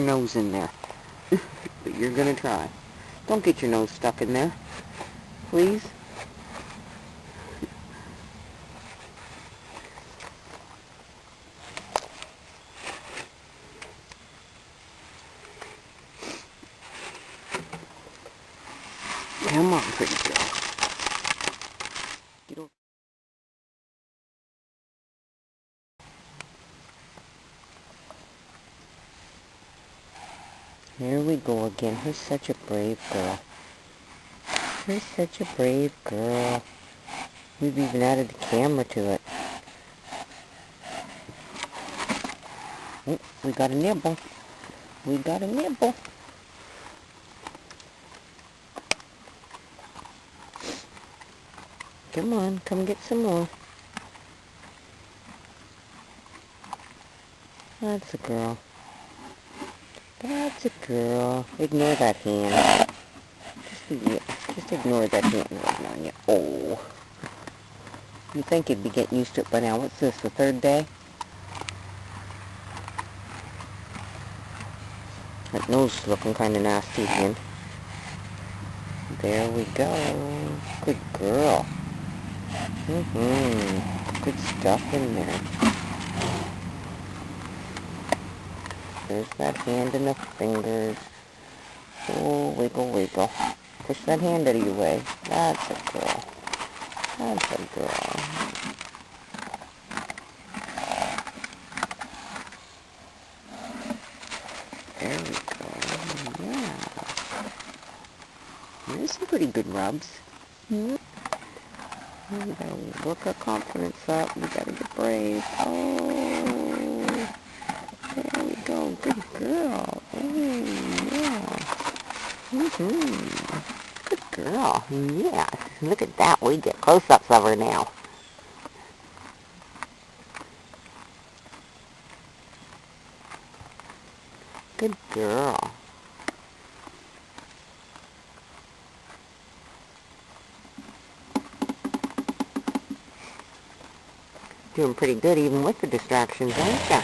nose in there. But you're gonna try. Don't get your nose stuck in there. Please. Come on, pretty girl. You don't... Here we go again. Who's such a brave girl? You're such a brave girl. We've even added the camera to it. Oh, we got a nibble. We got a nibble. Come on, come get some more. That's a girl. That's a girl. Ignore that hand. Just ignore that hand right on you. Oh. You think you'd be getting used to it by now. What's this, the third day? That nose is looking kind of nasty again. There we go. Good girl. Good stuff in there. There's that hand and the fingers. Oh, wiggle, wiggle. Push that hand out of your way. That's a girl. That's a girl. There we go. Yeah. There's some pretty good rubs. We gotta work our confidence up. We gotta get brave. Oh, there we go. Good girl. Oh, yeah. Good girl. Yeah. Look at that. We get close-ups of her now. Good girl. Doing pretty good even with the distractions, aren't ya?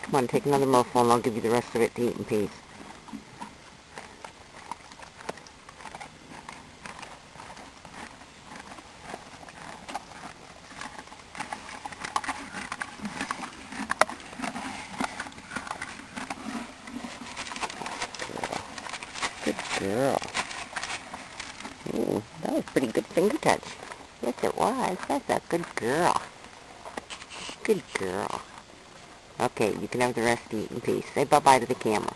Come on, take another mouthful and I'll give you the rest of it to eat in peace. Good girl. Ooh, that was a pretty good finger touch. Yes, it was. That's a good girl. Good girl. Okay, you can have the rest to eat in peace. Say bye-bye to the camera.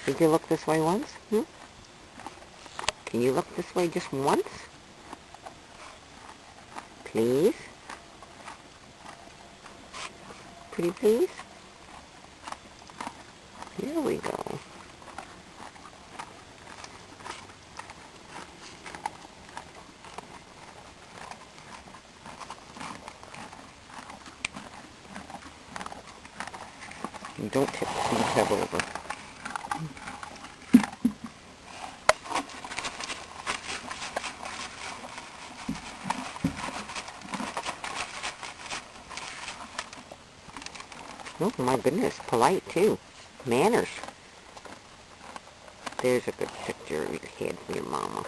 Did you look this way once? Can you look this way just once? Please? Pretty please? Here we go. You don't tip the tub over. Oh my goodness, polite too. Manners. There's a good picture of your head from your mama.